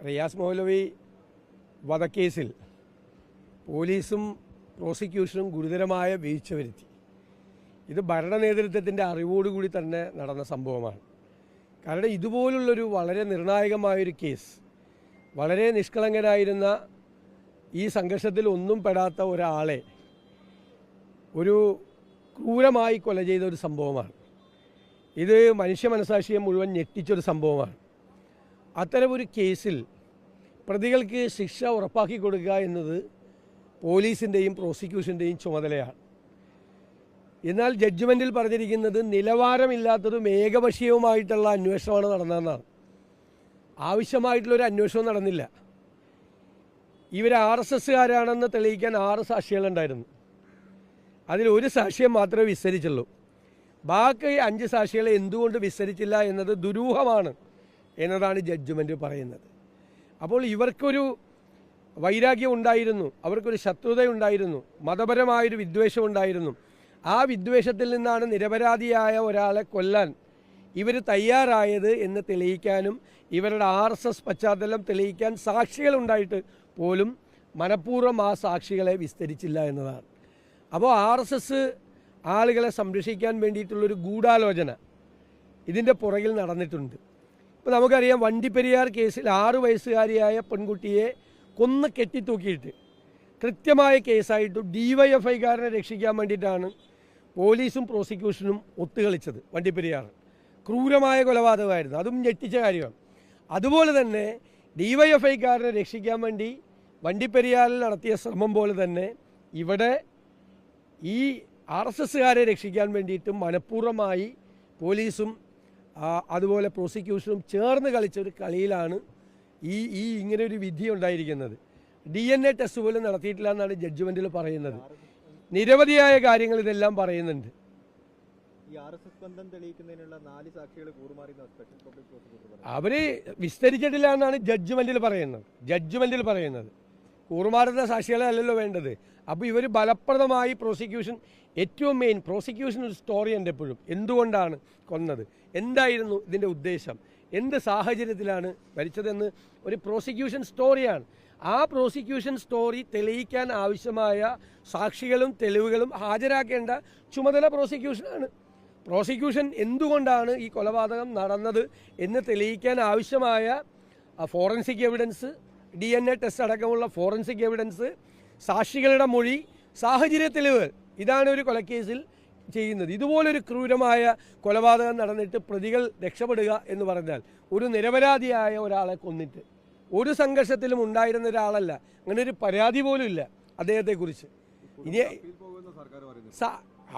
റിയാസ് മൗലവി വധക്കേസിൽ പോലീസും പ്രോസിക്യൂഷനും ഗുരുതരമായ വീഴ്ച വരുത്തി. ഇത് ഭരണ നേതൃത്വത്തിൻ്റെ അറിവോടുകൂടി തന്നെ നടന്ന സംഭവമാണ്. കാരണം ഇതുപോലുള്ളൊരു വളരെ നിർണായകമായൊരു കേസ്, വളരെ നിഷ്കളങ്കനായിരുന്ന ഈ സംഘർഷത്തിൽ ഒന്നും പെടാത്ത ഒരാളെ ഒരു ക്രൂരമായി കൊല ചെയ്ത ഒരു സംഭവമാണ്. ഇത് മനുഷ്യ മനസാക്ഷിയെ മുഴുവൻ ഞെട്ടിച്ചൊരു സംഭവമാണ്. അത്തരമൊരു കേസിൽ പ്രതികൾക്ക് ശിക്ഷ ഉറപ്പാക്കി കൊടുക്കുക എന്നത് പോലീസിൻ്റെയും പ്രോസിക്യൂഷൻ്റെയും ചുമതലയാണ്. എന്നാൽ ജഡ്ജ്മെൻറ്റിൽ പറഞ്ഞിരിക്കുന്നത് നിലവാരമില്ലാത്തതും ഏകപക്ഷീയവുമായിട്ടുള്ള അന്വേഷണമാണ് നടന്നതെന്നാണ്. ആവശ്യമായിട്ടുള്ളൊരു അന്വേഷണവും നടന്നില്ല. ഇവർ RSSകാരാണെന്ന് തെളിയിക്കാൻ 6 സാക്ഷികളുണ്ടായിരുന്നു. അതിൽ ഒരു സാക്ഷിയെ മാത്രമേ വിസ്തരിച്ചുള്ളൂ. ബാക്കി 5 സാക്ഷികളെ എന്തുകൊണ്ട് വിസ്തരിച്ചില്ല എന്നത് ദുരൂഹമാണ് എന്നതാണ് ജഡ്ജ്മെൻറ്റ് പറയുന്നത്. അപ്പോൾ ഇവർക്കൊരു വൈരാഗ്യം ഉണ്ടായിരുന്നു, അവർക്കൊരു ശത്രുതയുണ്ടായിരുന്നു, മതപരമായൊരു വിദ്വേഷം ഉണ്ടായിരുന്നു. ആ വിദ്വേഷത്തിൽ നിന്നാണ് നിരപരാധിയായ ഒരാളെ കൊല്ലാൻ ഇവർ തയ്യാറായത് എന്ന് തെളിയിക്കാനും ഇവരുടെ RSS പശ്ചാത്തലം തെളിയിക്കാൻ സാക്ഷികളുണ്ടായിട്ട് പോലും മനഃപൂർവ്വം ആ സാക്ഷികളെ വിസ്തരിച്ചില്ല എന്നതാണ്. അപ്പോൾ RSS ആളുകളെ സംരക്ഷിക്കാൻ വേണ്ടിയിട്ടുള്ളൊരു ഗൂഢാലോചന ഇതിൻ്റെ പുറകിൽ നടന്നിട്ടുണ്ട്. ഇപ്പോൾ നമുക്കറിയാം, വണ്ടിപ്പെരിയാർ കേസിൽ 6 വയസ്സുകാരിയായ പെൺകുട്ടിയെ കൊന്ന് കെട്ടിത്തൂക്കിയിട്ട് കൃത്യമായ കേസായിട്ട് DYFIക്കാരനെ രക്ഷിക്കാൻ വേണ്ടിയിട്ടാണ് പോലീസും പ്രോസിക്യൂഷനും ഒത്തുകളിച്ചത്. വണ്ടിപ്പെരിയാർ ക്രൂരമായ കൊലപാതകമായിരുന്നു, അതും ഞെട്ടിച്ച കാര്യമാണ്. അതുപോലെ തന്നെ DYFIക്കാരനെ രക്ഷിക്കാൻ വേണ്ടി വണ്ടിപ്പെരിയാറിൽ നടത്തിയ ശ്രമം പോലെ തന്നെ ഇവിടെ ഈ RSSകാരെ രക്ഷിക്കാൻ വേണ്ടിയിട്ട് മനഃപൂർവ്വമായി പോലീസും അതുപോലെ പ്രോസിക്യൂഷനും ചേർന്ന് കളിച്ച ഒരു കളിയിലാണ് ഈ ഇങ്ങനെ ഒരു വിധി ഉണ്ടായിരിക്കുന്നത്. DNA ടെസ്റ്റ് പോലും നടത്തിയിട്ടില്ല എന്നാണ് ജഡ്ജ്മെൻറ്റിൽ പറയുന്നത്. നിരവധിയായ കാര്യങ്ങൾ ഇതെല്ലാം പറയുന്നുണ്ട്. അവർ വിസ്തരിച്ചിട്ടില്ല എന്നാണ് ജഡ്ജ്മെൻറ്റിൽ പറയുന്നത്. കൂറുമാറുന്ന സാക്ഷികളെ അല്ലല്ലോ വേണ്ടത്. അപ്പോൾ ഇവർ ഫലപ്രദമായി പ്രോസിക്യൂഷൻ, ഏറ്റവും മെയിൻ പ്രോസിക്യൂഷൻ ഒരു സ്റ്റോറി ഉണ്ട് എപ്പോഴും. എന്തുകൊണ്ടാണ് കൊന്നത്, എന്തായിരുന്നു ഇതിൻ്റെ ഉദ്ദേശം, എന്ത് സാഹചര്യത്തിലാണ് മരിച്ചതെന്ന് ഒരു പ്രോസിക്യൂഷൻ സ്റ്റോറിയാണ്. ആ പ്രോസിക്യൂഷൻ സ്റ്റോറി തെളിയിക്കാൻ ആവശ്യമായ സാക്ഷികളും തെളിവുകളും ഹാജരാക്കേണ്ട ചുമതല പ്രോസിക്യൂഷനാണ്. പ്രോസിക്യൂഷൻ എന്തുകൊണ്ടാണ് ഈ കൊലപാതകം നടന്നത് എന്ന് തെളിയിക്കാൻ ആവശ്യമായ ഫോറൻസിക് എവിഡൻസ്, DNA ടെസ്റ്റ് അടക്കമുള്ള ഫോറൻസിക് എവിഡൻസ്, സാക്ഷികളുടെ മൊഴി, സാഹചര്യ തെളിവുകൾ, ഇതാണ് ഒരു കൊലക്കേസിൽ ചെയ്യുന്നത്. ഇതുപോലൊരു ക്രൂരമായ കൊലപാതകം നടന്നിട്ട് പ്രതികൾ രക്ഷപ്പെടുക എന്ന് പറഞ്ഞാൽ, ഒരു നിരപരാധിയായ ഒരാളെ കൊന്നിട്ട് ഒരു സംഘർഷത്തിലും ഉണ്ടായിരുന്ന ഒരാളല്ല, അങ്ങനെ ഒരു പരാതി പോലും ഇല്ല അദ്ദേഹത്തെക്കുറിച്ച്. ഇനി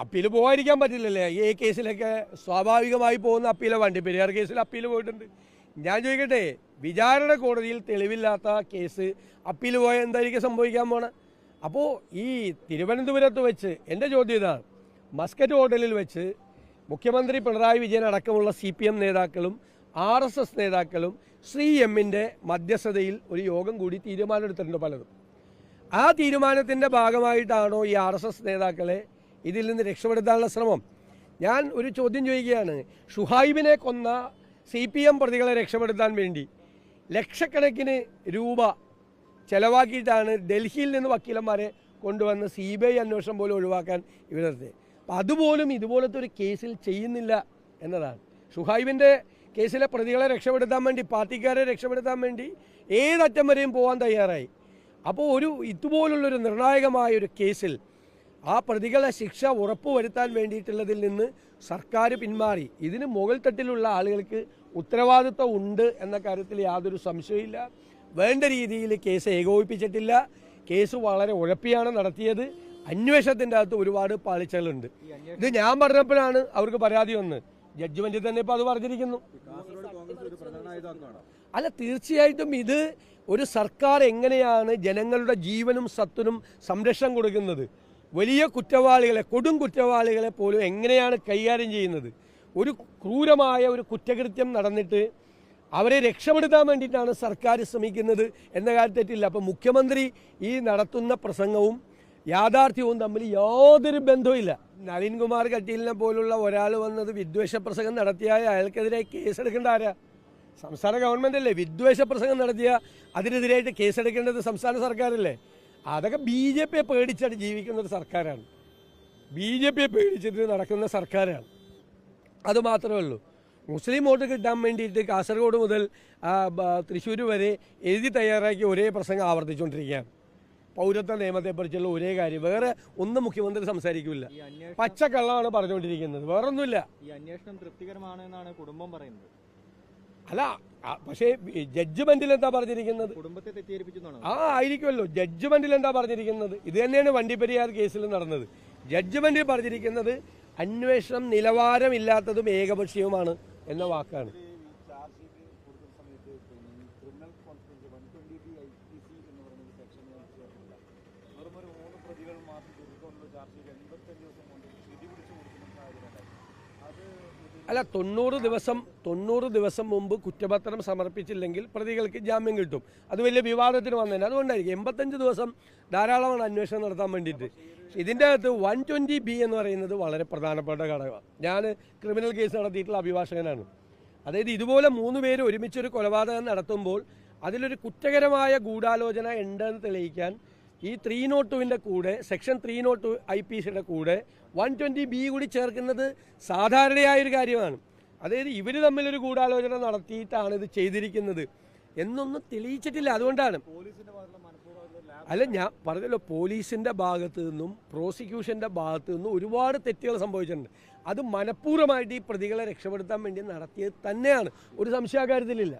അപ്പീൽ പോകാതിരിക്കാൻ പറ്റില്ലല്ലേ? ഈ കേസിലൊക്കെ സ്വാഭാവികമായി പോകുന്ന അപ്പീലാണ്. വണ്ടിപ്പെരിയാർ കേസിൽ അപ്പീൽ പോയിട്ടുണ്ട്. ഞാൻ ചോദിക്കട്ടെ, വിചാരണ കോടതിയിൽ തെളിവില്ലാത്ത കേസ് അപ്പീൽ പോയാൽ എന്തായിരിക്കും സംഭവിക്കാൻ പോണത്? അപ്പോൾ ഈ തിരുവനന്തപുരത്ത് വെച്ച് എൻ്റെ ചോദ്യം ഇതാണ്, മസ്കറ്റ് ഹോട്ടലിൽ വെച്ച് മുഖ്യമന്ത്രി പിണറായി വിജയൻ അടക്കമുള്ള CPM നേതാക്കളും RSS നേതാക്കളും CMൻ്റെ മധ്യസ്ഥതയിൽ ഒരു യോഗം കൂടി തീരുമാനമെടുത്തിട്ടുണ്ട് പലതും. ആ തീരുമാനത്തിൻ്റെ ഭാഗമായിട്ടാണോ ഈ RSS നേതാക്കളെ ഇതിൽ നിന്ന് രക്ഷപ്പെടുത്താനുള്ള ശ്രമം? ഞാൻ ഒരു ചോദ്യം ചോദിക്കുകയാണ്. ഷുഹൈബിനെ കൊന്ന CPM പ്രതികളെ രക്ഷപ്പെടുത്താൻ വേണ്ടി ലക്ഷക്കണക്കിന് രൂപ ചെലവാക്കിയിട്ടാണ് ഡൽഹിയിൽ നിന്ന് വക്കീലന്മാരെ കൊണ്ടുവന്ന് CBI അന്വേഷണം പോലും ഒഴിവാക്കാൻ ഇവരത്തെ. അപ്പം അതുപോലും ഇതുപോലത്തെ ഒരു കേസിൽ ചെയ്യുന്നില്ല എന്നതാണ്. ഷുഹൈബിൻ്റെ കേസിലെ പ്രതികളെ രക്ഷപ്പെടുത്താൻ വേണ്ടി, പാർട്ടിക്കാരെ രക്ഷപ്പെടുത്താൻ വേണ്ടി ഏതറ്റം വരെയും പോകാൻ തയ്യാറായി. അപ്പോൾ ഇതുപോലുള്ളൊരു നിർണായകമായൊരു കേസിൽ ആ പ്രതികളെ ശിക്ഷ ഉറപ്പുവരുത്താൻ വേണ്ടിയിട്ടുള്ളതിൽ നിന്ന് സർക്കാർ പിന്മാറി. ഇതിന് മുകൾ തട്ടിലുള്ള ആളുകൾക്ക് ഉത്തരവാദിത്വം ഉണ്ട് എന്ന കാര്യത്തിൽ യാതൊരു സംശയമില്ല. വേണ്ട രീതിയിൽ കേസ് ഏകോപിപ്പിച്ചിട്ടില്ല. കേസ് വളരെ ഉഴപ്പിയാണ് നടത്തിയത്. അന്വേഷണത്തിൻ്റെ അകത്ത് ഒരുപാട് പാളിച്ചകളുണ്ട്. ഇത് ഞാൻ പറഞ്ഞപ്പോഴാണ് അവർക്ക് പരാതി വന്ന്. ജഡ്ജ്മെൻറ്റിൽ തന്നെ ഇപ്പോൾ അത് പറഞ്ഞിരിക്കുന്നു. അല്ല, തീർച്ചയായിട്ടും ഇത് ഒരു സർക്കാർ എങ്ങനെയാണ് ജനങ്ങളുടെ ജീവനും സത്തിനും സംരക്ഷണം കൊടുക്കുന്നത്, വലിയ കുറ്റവാളികളെ, കൊടും കുറ്റവാളികളെ പോലും എങ്ങനെയാണ് കൈകാര്യം ചെയ്യുന്നത്. ഒരു ക്രൂരമായ ഒരു കുറ്റകൃത്യം നടന്നിട്ട് അവരെ രക്ഷപ്പെടുത്താൻ വേണ്ടിയിട്ടാണ് സർക്കാർ ശ്രമിക്കുന്നത് എന്ന കാര്യം തെറ്റില്ല. അപ്പോൾ മുഖ്യമന്ത്രി ഈ നടത്തുന്ന പ്രസംഗവും യാഥാർത്ഥ്യവും തമ്മിൽ യാതൊരു ബന്ധവുമില്ല. നളിൻകുമാർ കട്ടീലിനെ പോലുള്ള ഒരാൾ വന്നത് വിദ്വേഷ പ്രസംഗം നടത്തിയാൽ അയാൾക്കെതിരെ കേസെടുക്കേണ്ട ആരാ? സംസ്ഥാന ഗവൺമെൻറ് അല്ലേ വിദ്വേഷ പ്രസംഗം നടത്തിയ അതിനെതിരായിട്ട് കേസെടുക്കേണ്ടത് സംസ്ഥാന സർക്കാരല്ലേ? അതൊക്കെ BJP പേടിച്ചാണ് ജീവിക്കുന്ന ഒരു സർക്കാരാണ്. BJP പേടിച്ചിട്ട് നടക്കുന്ന സർക്കാരാണ്. അതുമാത്രമേ ഉള്ളൂ. മുസ്ലിം വോട്ട് കിട്ടാൻ വേണ്ടിയിട്ട് കാസർഗോഡ് മുതൽ തൃശ്ശൂർ വരെ എഴുതി തയ്യാറാക്കി ഒരേ പ്രസംഗം ആവർത്തിച്ചുകൊണ്ടിരിക്കുകയാണ്. പൗരത്വ നിയമത്തെക്കുറിച്ചുള്ള ഒരേ കാര്യം, വേറെ ഒന്നും മുഖ്യമന്ത്രി സംസാരിക്കില്ല. പച്ചക്കള്ളമാണ് പറഞ്ഞുകൊണ്ടിരിക്കുന്നത്, വേറൊന്നുമില്ല. ഈ അന്വേഷണം തൃപ്തികരമാണെന്നാണ് കുടുംബം പറയുന്നത്. അല്ല, പക്ഷേ ജഡ്ജ്മെന്റിൽ എന്താ പറഞ്ഞിരിക്കുന്നത്? കുടുംബത്തെ തെറ്റിദ്ധരിപ്പിച്ചെന്നാണ്. ആയിരിക്കുമല്ലോ. ജഡ്ജ്മെന്റിൽ എന്താ പറഞ്ഞിരിക്കുന്നത്? ഇത് തന്നെയാണ് വണ്ടിപ്പെരിയാർ കേസിൽ നടന്നത്. ജഡ്ജ്മെന്റിൽ പറഞ്ഞിരിക്കുന്നത് അന്വേഷണം നിലവാരമില്ലാത്തതും ഏകപക്ഷീയവുമാണ് എന്ന വാക്കാണ്. അല്ല, 90 ദിവസം മുമ്പ് കുറ്റപത്രം സമർപ്പിച്ചില്ലെങ്കിൽ പ്രതികൾക്ക് ജാമ്യം കിട്ടും. അത് വലിയ വിവാദത്തിന് വന്നതിന് അതുകൊണ്ടായിരിക്കും. 85 ദിവസം ധാരാളമാണ് അന്വേഷണം നടത്താൻ വേണ്ടിയിട്ട്. ഇതിൻ്റെ അകത്ത് 120B എന്ന് പറയുന്നത് വളരെ പ്രധാനപ്പെട്ട ഘടകമാണ്. ഞാൻ ക്രിമിനൽ കേസ് നടത്തിയിട്ടുള്ള അഭിഭാഷകനാണ്. അതായത് ഇതുപോലെ 3 പേര് ഒരുമിച്ചൊരു കൊലപാതകം നടത്തുമ്പോൾ അതിലൊരു കുറ്റകരമായ ഗൂഢാലോചന ഉണ്ടെന്ന് തെളിയിക്കാൻ ഈ 302ൻ്റെ കൂടെ സെക്ഷൻ 302 IPCയുടെ കൂടെ 120B കൂടി ചേർക്കുന്നത് സാധാരണയായൊരു കാര്യമാണ്. അതായത് ഇവർ തമ്മിലൊരു ഗൂഢാലോചന നടത്തിയിട്ടാണ് ഇത് ചെയ്തിരിക്കുന്നത് എന്നൊന്നും തെളിയിച്ചിട്ടില്ല. അതുകൊണ്ടാണ് അല്ല, ഞാൻ പറഞ്ഞല്ലോ, പോലീസിൻ്റെ ഭാഗത്തു നിന്നും പ്രോസിക്യൂഷൻ്റെ ഭാഗത്തു നിന്നും ഒരുപാട് തെറ്റുകൾ സംഭവിച്ചിട്ടുണ്ട്. അത് മനഃപൂർവ്വമായിട്ട് ഈ പ്രതികളെ രക്ഷപ്പെടുത്താൻ വേണ്ടി നടത്തിയത് തന്നെയാണ്, ഒരു സംശയക്കാര്യത്തിലില്ല.